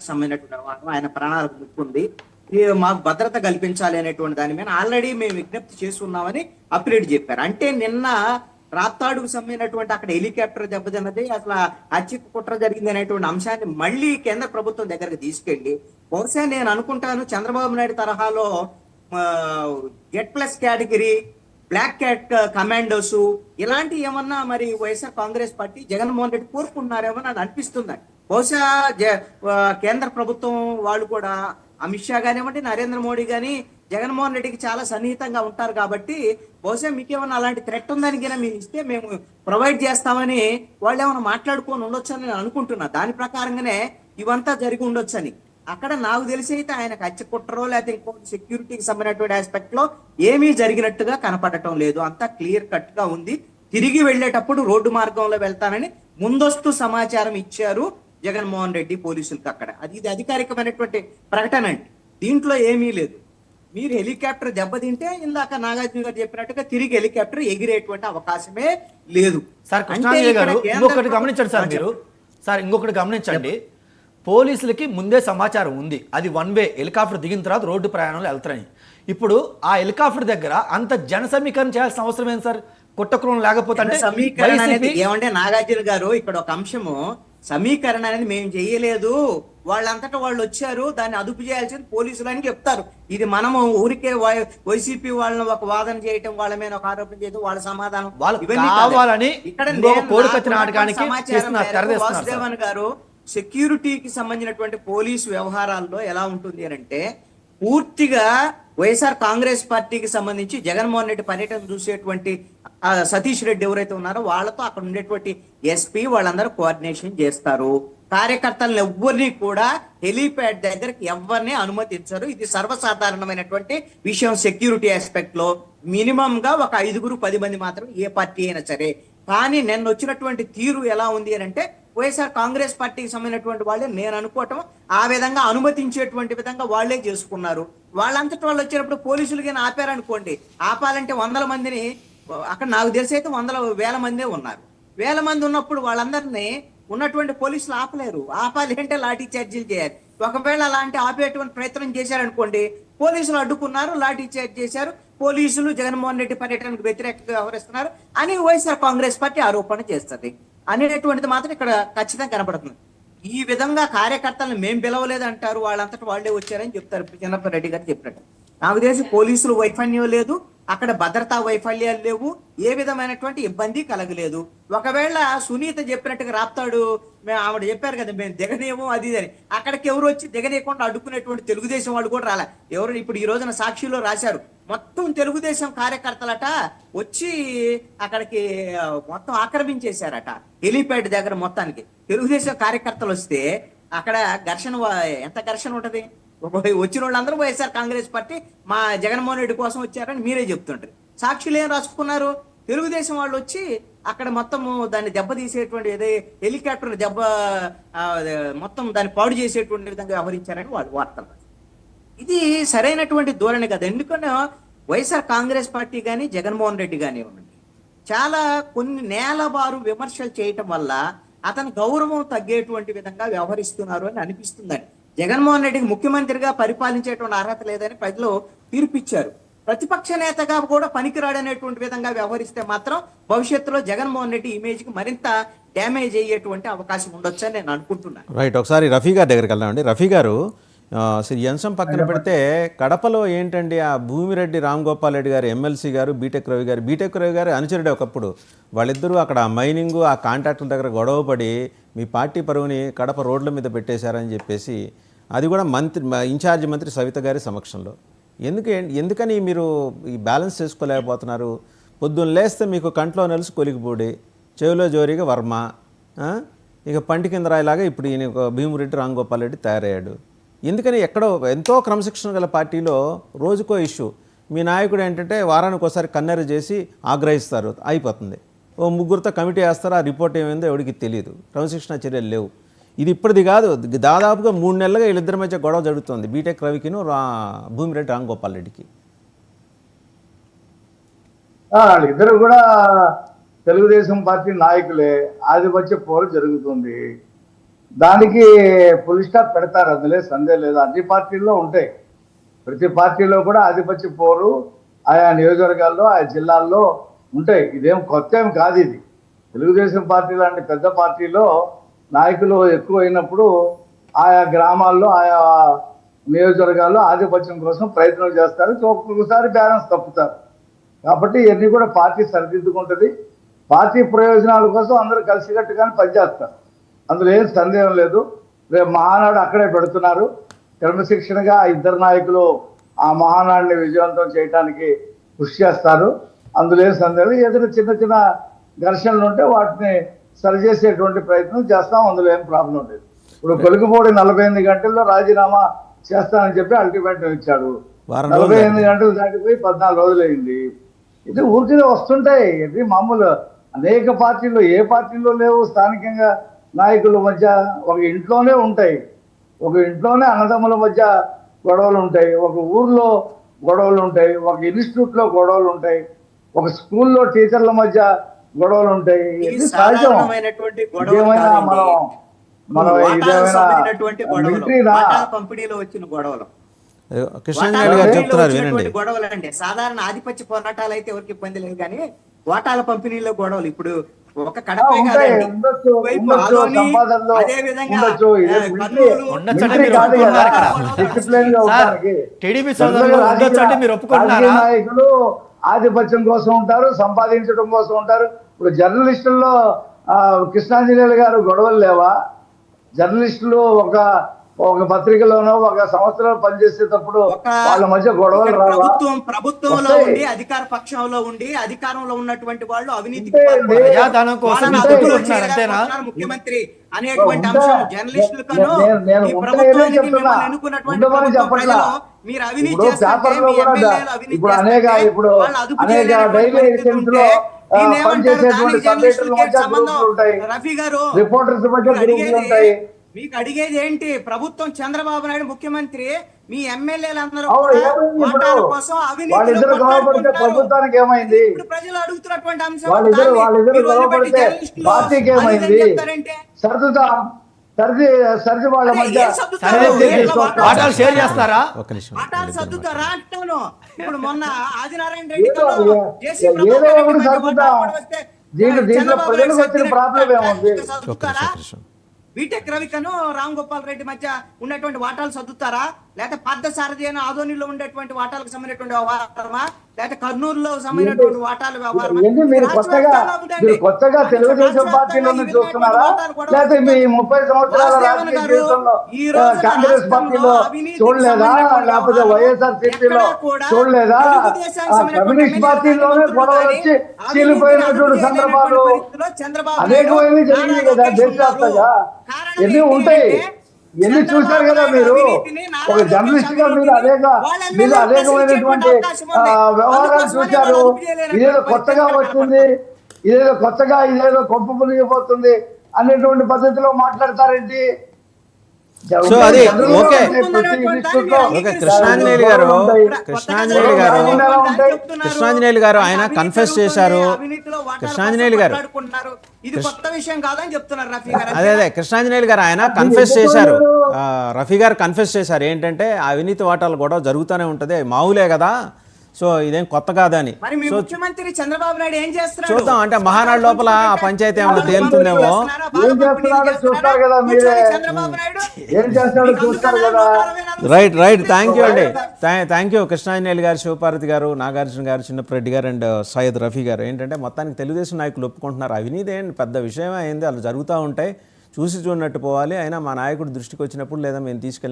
సంబంధించినటువంటి వ్యవహారం. ఆయన ప్రాణాలకు ముప్పుంది. మాకు భద్రత కల్పించాలి అనేటువంటి దాని మీద ఆల్రెడీ మేము విజ్ఞప్తి చేస్తున్నామని అప్డేట్ చెప్పారు. అంటే నిన్న రాప్తాడుకు సంబంధించినటువంటి అక్కడ హెలికాప్టర్ దెబ్బతిన్నది, అసలు హత్య కుట్ర జరిగింది అనేటువంటి అంశాన్ని మళ్ళీ కేంద్ర ప్రభుత్వం దగ్గరకు తీసుకెళ్లి, బహుశా నేను అనుకుంటాను చంద్రబాబు నాయుడు తరహాలో Z plus category, black cat commandos ఇలాంటి ఏమన్నా మరి వైఎస్ఆర్ కాంగ్రెస్ పార్టీ జగన్మోహన్ రెడ్డి కోరుకుంటున్నారేమో నాకు అనిపిస్తుంది. బహుశా కేంద్ర ప్రభుత్వం వాళ్ళు కూడా అమిత్ షా కానివ్వండి, నరేంద్ర మోడీ కానీ జగన్మోహన్ రెడ్డికి చాలా సన్నిహితంగా ఉంటారు కాబట్టి బహుశా మీకేమన్నా అలాంటి థ్రెట్ ఉందని కింద మీరు ఇస్తే మేము ప్రొవైడ్ చేస్తామని వాళ్ళు ఏమైనా మాట్లాడుకొని ఉండొచ్చు అని నేను అనుకుంటున్నా. దాని ప్రకారంగానే ఇవంతా జరిగి ఉండొచ్చని. అక్కడ నాకు తెలిసి అయితే ఆయనకు హత్య కుట్రో లేకపోతే ఇంకొక సెక్యూరిటీకి సంబంధించినటువంటి ఆస్పెక్ట్ లో ఏమీ జరిగినట్టుగా కనపడటం లేదు. అంతా క్లియర్ కట్ గా ఉంది. తిరిగి వెళ్ళేటప్పుడు రోడ్డు మార్గంలో వెళ్తానని ముందస్తు సమాచారం ఇచ్చారు జగన్మోహన్ రెడ్డి పోలీసులకు అక్కడ. ఇది అధికారికమైనటువంటి ప్రకటన అండి, దీంట్లో ఏమీ లేదు. మీరు హెలికాప్టర్ దెబ్బతింటే ఇందాక నాగార్జున గారు చెప్పినట్టుగా తిరిగి హెలికాప్టర్ ఎగిరేటువంటి అవకాశమే లేదు. సార్ కృష్ణాంజలి గారు ఇంకొకటి గమనించండి సార్, మీరు సార్ ఇంకొకటి గమనించండి. పోలీసులకి ముందే సమాచారం ఉంది, అది వన్ వే, హెలికాప్టర్ దిగిన తర్వాత రోడ్డు ప్రయాణంలో వెళ్తారని. ఇప్పుడు ఆ హెలికాప్టర్ దగ్గర అంత జన సమీకరణ చేయాల్సిన అవసరం ఏంటి సార్? కుట్రక్రమం లేకపోతే అంటే సమీకరణ అనేది ఏమంటే నాగార్జున గారు ఇక్కడ ఒక అంశము, సమీకరణ అనేది మేము చేయలేదు, వాళ్ళంతటా వాళ్ళు వచ్చారు, దాన్ని అదుపు చేయాల్సింది పోలీసులు అని చెప్తారు. ఇది మనము ఊరికే వైసీపీ వాళ్ళని ఒక వాదన చేయటం, వాళ్ళ మీద ఒక ఆరోపణ చేయడం, వాళ్ళ సమాధానం కావాలని ఇక్కడ వాసుదేవన్ గారు సెక్యూరిటీకి సంబంధించినటువంటి పోలీసు వ్యవహారాల్లో ఎలా ఉంటుంది అని అంటే, పూర్తిగా వైఎస్ఆర్ కాంగ్రెస్ పార్టీకి సంబంధించి జగన్మోహన్ రెడ్డి పర్యటన చూసేటువంటి సతీష్ రెడ్డి ఎవరైతే ఉన్నారో వాళ్ళతో అక్కడ ఉండేటువంటి ఎస్పీ వాళ్ళందరూ కోఆర్డినేషన్ చేస్తారు. కార్యకర్తలను ఎవ్వరిని కూడా హెలీప్యాడ్ దగ్గరికి ఎవరిని అనుమతించరు. ఇది సర్వసాధారణమైనటువంటి విషయం. సెక్యూరిటీ ఆస్పెక్ట్ లో మినిమం గా ఒక 5-10 మంది మాత్రం ఏ పార్టీ అయినా సరే. కానీ నిన్న వచ్చినటువంటి తీరు ఎలా ఉంది అని అంటే, వైఎస్ఆర్ కాంగ్రెస్ పార్టీకి సంబంధించినటువంటి వాళ్ళే నేను అనుకోవటం ఆ విధంగా అనుమతించేటువంటి విధంగా వాళ్లే చేసుకున్నారు. వాళ్ళంతటి వాళ్ళు వచ్చినప్పుడు పోలీసులు కానీ ఆపారనుకోండి, ఆపాలంటే 100 మందిని అక్కడ నాకు తెలిసి అయితే 100,000 మందే ఉన్నారు. 1000 మంది ఉన్నప్పుడు వాళ్ళందరినీ ఉన్నటువంటి పోలీసులు ఆపలేరు. ఆపాలి అంటే లాఠీ చార్జీలు చేయాలి. ఒకవేళ అలాంటి ఆపేటువంటి ప్రయత్నం చేశారనుకోండి, పోలీసులు అడ్డుకున్నారు, లాఠీ చార్జ్ చేశారు, పోలీసులు జగన్మోహన్ రెడ్డి పర్యటనకు వ్యతిరేకంగా వ్యవహరిస్తున్నారు అని వైఎస్ఆర్ కాంగ్రెస్ పార్టీ ఆరోపణ చేస్తుంది అనేటువంటిది మాత్రం ఇక్కడ ఖచ్చితంగా కనపడుతుంది. ఈ విధంగా కార్యకర్తలను మేము పిలవలేదు అంటారు, వాళ్ళంతటా వాళ్ళే వచ్చారని చెప్తారు చిన్నప్ప రెడ్డి గారు చెప్పినట్టు. నాకు తెలిసి పోలీసులు వైఫల్యం లేదు, అక్కడ భద్రతా వైఫల్యాలు లేవు, ఏ విధమైనటువంటి ఇబ్బంది కలగలేదు. ఒకవేళ సునీత చెప్పినట్టుగా రాప్తాడు ఆవిడ చెప్పారు కదా మేము దిగనేమో అది అని, అక్కడికి ఎవరు వచ్చి దిగనేయకుండా అడ్డుకునేటువంటి తెలుగుదేశం వాళ్ళు కూడా రాలే. ఎవరు ఇప్పుడు ఈ రోజున సాక్షిలో రాశారు, మొత్తం తెలుగుదేశం కార్యకర్తలట వచ్చి అక్కడికి మొత్తం ఆక్రమించేశారట హెలీప్యాడ్ దగ్గర. మొత్తానికి తెలుగుదేశం కార్యకర్తలు వస్తే అక్కడ ఘర్షణ, ఎంత ఘర్షణ ఉంటది? వచ్చిన వాళ్ళందరూ వైఎస్ఆర్ కాంగ్రెస్ పార్టీ మా జగన్మోహన్ రెడ్డి కోసం వచ్చారని మీరే చెప్తుంటారు. సాక్షులు ఏం రాసుకున్నారు? తెలుగుదేశం వాళ్ళు వచ్చి అక్కడ మొత్తము దాన్ని దెబ్బతీసేటువంటి ఏదో హెలికాప్టర్ దెబ్బ మొత్తం దాన్ని పాడు చేసేటువంటి విధంగా వ్యవహరించారని వాళ్ళు వార్తలు. ఇది సరైనటువంటి ధోరణి కదా. ఎందుకంటే వైఎస్ఆర్ కాంగ్రెస్ పార్టీ కానీ జగన్మోహన్ రెడ్డి కానీ ఉండండి, చాలా కొన్ని నేలబారు విమర్శలు చేయటం వల్ల అతని గౌరవం తగ్గేటువంటి విధంగా వ్యవహరిస్తున్నారు అని అనిపిస్తుందని. జగన్మోహన్ రెడ్డికి ముఖ్యమంత్రిగా పరిపాలించేటువంటి అర్హత లేదని ప్రజలు తీర్పిచ్చారు. ప్రతిపక్ష నేతగా కూడా పనికిరాడనేటువంటి విధంగా వ్యవహరిస్తే మాత్రం భవిష్యత్తులో జగన్మోహన్ రెడ్డి ఇమేజ్ కి మరింత డ్యామేజ్ అయ్యేటువంటి అవకాశం ఉండొచ్చు అని నేను అనుకుంటున్నాను. రైట్, ఒకసారి రఫీ గారి దగ్గరికి వెళ్దామండి. రఫీ గారు, ఈ అంశం పక్కన పెడితే కడపలో ఏంటండి ఆ భూమిరెడ్డి రామ్ గోపాల్ రెడ్డి గారు ఎమ్మెల్సీ గారు బీటెక్ రవి గారు అనుచరుడే ఒకప్పుడు. వాళ్ళిద్దరూ అక్కడ మైనింగ్ ఆ కాంట్రాక్టుల దగ్గర గొడవపడి మీ పార్టీ పరువుని కడప రోడ్ల మీద పెట్టేశారని చెప్పేసి, అది కూడా ఇన్ఛార్జి మంత్రి సవిత గారి సమక్షంలో. ఎందుకని మీరు ఈ బ్యాలెన్స్ చేసుకోలేకపోతున్నారు? పొద్దున్న లేస్తే మీకు కంట్లో నలుసు కొలికిపూడి, చెవిలో జోరిగా వర్మ, ఇక పంటి కింద రాయిలాగా ఇప్పుడు ఈయన భీమిరెడ్డి రామ్ గోపాల్ రెడ్డి తయారయ్యాడు. ఎందుకని ఎక్కడో ఎంతో క్రమశిక్షణ గల పార్టీలో రోజుకో ఇష్యూ, మీ నాయకుడు ఏంటంటే వారానికి ఒకసారి కన్నెర చేసి ఆగ్రహిస్తారు, అయిపోతుంది. ఓ ముగ్గురితో కమిటీ వేస్తారు, ఆ రిపోర్ట్ ఏమైందో ఎవరికి తెలియదు. క్రమశిక్షణ చర్యలు లేవు. ఇది ఇప్పటిది కాదు, దాదాపుగా 3 నెలలుగా వీళ్ళిద్దరి మధ్య గొడవ జరుగుతుంది, బీటెక్ రవికిను భూమిరెడ్డి రామ్ గోపాల్ రెడ్డికి. వాళ్ళిద్దరు కూడా తెలుగుదేశం పార్టీ నాయకులే, ఆధిపత్య పోరు జరుగుతుంది. దానికి ఫుల్ స్టాప్ పెడతారు, అందులో సందేహం లేదు. అన్ని పార్టీల్లో ఉంటాయి, ప్రతి పార్టీలో కూడా ఆధిపత్య పోరు ఆయా నియోజకవర్గాల్లో ఆయా జిల్లాల్లో ఉంటాయి. ఇదేం కొత్త ఏం కాదు. ఇది తెలుగుదేశం పార్టీ లాంటి పెద్ద పార్టీలో నాయకులు ఎక్కువ అయినప్పుడు ఆయా గ్రామాల్లో ఆయా నియోజకవర్గాల్లో ఆధిపత్యం కోసం ప్రయత్నం చేస్తారు, ఒక్కొక్కసారి బ్యాలెన్స్ తప్పుతారు. కాబట్టి ఇవన్నీ కూడా పార్టీ సరిదిద్దుకుంటుంది. పార్టీ ప్రయోజనాల కోసం అందరూ కలిసికట్టుగానే పనిచేస్తారు, అందులో ఏం సందేహం లేదు. రేపు మహానాడు అక్కడే పెడుతున్నారు. క్రమశిక్షణగా ఇద్దరు నాయకులు ఆ మహానాడిని విజయవంతం చేయడానికి కృషి చేస్తారు, అందులో ఏం సందేహం. ఏదైనా చిన్న చిన్న ఘర్షణలు ఉంటే వాటిని సరిచేసేటువంటి ప్రయత్నం చేస్తాం, అందులో ఏం ప్రాబ్లం లేదు. ఇప్పుడు కొలుకుపూడి 48 గంటల్లో రాజీనామా చేస్తానని చెప్పి అల్టిమేటం ఇచ్చాడు. వారం 48 గంటలు దాటిపోయి 14 రోజులు అయింది. ఇది ఊరికే వస్తుంటాయి. ఇది మామూలు. అనేక పార్టీల్లో, ఏ పార్టీలో లేవు స్థానికంగా నాయకుల మధ్య ఒక ఇంట్లోనే ఉంటాయి, ఒక ఇంట్లోనే అన్నదమ్ముల మధ్య గొడవలు ఉంటాయి, ఒక ఊర్లో గొడవలు ఉంటాయి, ఒక ఇన్స్టిట్యూట్లో గొడవలు ఉంటాయి, ఒక స్కూల్లో టీచర్ల మధ్య గొడవలు ఉంటాయి. ఇది సహజం. సాధారణమైనటువంటి గొడవలు ఇదేమైనా కాదండి. మనం వాటాలకు ఇదేమైనా సంబంధించినటువంటి గొడవలు, మిలిటరీనా? వాటాల పంపిణీలో వచ్చిన గొడవలు, కృష్ణాంజలి గారు చెప్తున్నారు వినండి. గొడవలు అండి. సాధారణ ఆధిపత్య పోరాటాలు అయితే ఎవరికి ఇబ్బంది లేదు, కానీ వాటాల పంపిణీలో గొడవలు ఇప్పుడు ఒక కడపే ఉంటాయి, కాదండి. ఉండొచ్చు, వైపు ఉండొచ్చు, ఆదోని, సంపాదనలో అదే విధంగా ఉండొచ్చు. ఇదే కర్నూలు, ఉండొచ్చంటే మిలిటరీ మీరు కాదు కదా, ఒప్పుకున్నారు ఇక్కడ. డిసిప్లిన్ గా సార్, ఉండడానికి. టీడీపీ సోదరులు ఉండొచ్చంటే మీరు ఒప్పుకుంటున్నారా? రాజకీయ నాయకులు ఆధిపత్యం కోసం ఉంటారు, సంపాదించడం కోసం ఉంటారు. ఇప్పుడు జర్నలిస్టుల్లో కృష్ణాంజనేయులు గారు గొడవలు లేవా? జర్నలిస్టులు ఒక పత్రికలోనో ఒక సంస్థలో పనిచేసేటప్పుడు వాళ్ళ మధ్య గొడవలు ఇక్కడ రావా? ప్రభుత్వంలో వస్తాయి. ఉండి అధికార పక్షంలో ఉండి అధికారంలో ఉన్నటువంటి వాళ్ళు అవినీతికి ఉంటే పాల్పడారు. ప్రజాధనం కోసం వాళ్ళని మీరు అదుపులో చెప్తున్నారు, అంతేనా? చేయలేకపోతున్నారు ముఖ్యమంత్రి అనేటువంటి ఉంటే అంశం జర్నలిస్టులకను నేను ఈ ఉంటాయనే ప్రభుత్వానికి చెప్తున్నా. మిమ్మల్ని ఎన్నుకున్నటువంటి ఉండమని ప్రభుత్వ చెప్పట్లా. ప్రజలు మీరు అవినీతి ఇప్పుడు చేస్తుంటే, పేపర్లో మీ కూడా ఎమ్మెల్యేలు అవినీతి ఇప్పుడు అనేక చేస్తుంటే ఇప్పుడు వాళ్ళు అదుపు అనేక చేయలేనటువంటి డైలీ పరిస్థితి ఎడిషన్స్ ఉంటే లో దీన్ని ఏమంటారు? పనిచేసేటువంటి దానికి సబ్జెక్టుల జర్నలిస్టులకి మధ్య సంబంధం. గ్రూపులు ఉంటాయి, రఫీ గారు, రిపోర్టర్స్ మధ్య మీకు గ్రూపులు అడిగేది ఉంటాయి. మీకు అడిగేది ఏంటి? ప్రభుత్వం చంద్రబాబు నాయుడు ముఖ్యమంత్రి, మీ ఎమ్మెల్యేలందరూ అవును, కూడా ఏమైంది ఇప్పుడు? వాటాల కోసం అవినీతిలో వాళ్ళిద్దరు గొడవ పడితే కొట్లాడుకుంటున్నారు. ప్రభుత్వానికి ఏమైంది? ఇప్పుడు ప్రజలు అడుగుతున్నటువంటి అంశం వాళ్ళిద్దరు దాన్ని మీరు గొడవ వదిలిపెట్టి పడితే జర్నలిస్టులు పార్టీకి అది ఇది ఏమైంది? చెప్తారంటే సర్దుతాం, సర్ది వాళ్ళ అదే మధ్య ఏం సర్దుతారు? సరే, ఎట్లా వాటాలు షేర్ చేస్తారా? ఒక నిమిషం. వాటాలు సర్దుతారా అంటాను. ఇప్పుడు మొన్న ఆదినారాయణ రెడ్డి ఏదో కన్నా జేసీ ఏదో ప్రభాకర్ రెడ్డి ఒకటి మధ్య సర్దుతాం. వాటాలు వస్తే దీంట్లో చంద్రబాబు ఒక ప్రజలకు వచ్చిన నాయుడు ప్రాబ్లం ఏముంది? సర్దుతారా? నిమిషం. బీటెక్ రవికను రామ్ గోపాల్ రెడ్డి మధ్య ఉన్నటువంటి వాటాలు సర్దుతారా? లేకపోతే పార్థ సారథి అని ఆదోనిలో ఉండేటువంటి వాటాలకు సంబంధించినటువంటి వ్యవహారమా? లేకపోతే కర్నూలులో సంబంధించినటువంటి వాటాల వ్యవహారమా? ఇవన్నీ మీరు కొత్తగా తెలుగుదేశం పార్టీలోనే చూస్తున్నారా, లేకపోతే మీ 30 సంవత్సరాల రాజకీయ జీవితంలో కాంగ్రెస్ పార్టీలో చూడలేదా, లేకపోతే వైఎస్ఆర్ సిపిలో చూడలేదా? కమ్యూనిస్ట్ పార్టీలోనే గొడవలు వచ్చి చీలిపోయినటువంటి సందర్భాలు అనేకమైనవి జరిగింది కదా దేశవ్యాప్తంగా. ఎన్ని ఉంటాయి, ఎన్ని చూశారు కదా మీరు. ఒక జర్నలిస్ట్ గా మీరు అనేకమైనటువంటి వ్యవహారాలు చూశారు. ఇదేదో కొత్తగా వచ్చింది, ఇదేదో కొంప మునిగిపోతుంది అనేటువంటి పద్ధతిలో మాట్లాడతారేంటి? సో అది ఓకే. ప్రతి ఇన్స్టిట్యూట్లో ఓకే, కృష్ణాంజనేయులు గారు ఆయన కన్ఫెస్ చేశారు. కృష్ణాంజనేయులు గారు ఇది కొత్త విషయం కాదని చెప్తున్నారు రఫీ గారు. అదే కృష్ణాంజనేయులు గారు ఆయన కన్ఫెస్ చేశారు. రఫీ గారు కన్ఫెస్ చేశారు ఏంటంటే అవినీతి వాటాల గొడవ జరుగుతూనే ఉంటుంది, మామూలే కదా, సో ఇదేం కొత్త కాదని. మరి మీ ముఖ్యమంత్రి చంద్రబాబు నాయుడు ఏం చేస్తున్నారు? చూద్దాం, అంటే మహానాడు లోపల ఆ పంచాయతీ ఏమైనా తేలుతుందేమో. ఏం చేస్తున్నారో చూస్తారు కదా మీరే. ఏం చేస్తాడో చూస్తారు కదా. రైట్ థ్యాంక్ యూ అండి, థ్యాంక్ యూ కృష్ణాంజనేయులు గారు, శివపార్వతి గారు, నాగార్జున గారు, చిన్నప్రెడ్డి గారు అండ్ సయ్యద్ రఫీ గారు. ఏంటంటే మొత్తానికి తెలుగుదేశం నాయకులు ఒప్పుకుంటున్నారు, అవినీతి ఏంటి పెద్ద విషయం అయింది, అలా జరుగుతూ ఉంటాయి, చూసి చూడనట్టు పోవాలి, అయినా మా నాయకుడు దృష్టికి వచ్చినప్పుడు లేదా మేము తీసుకెళ్ళి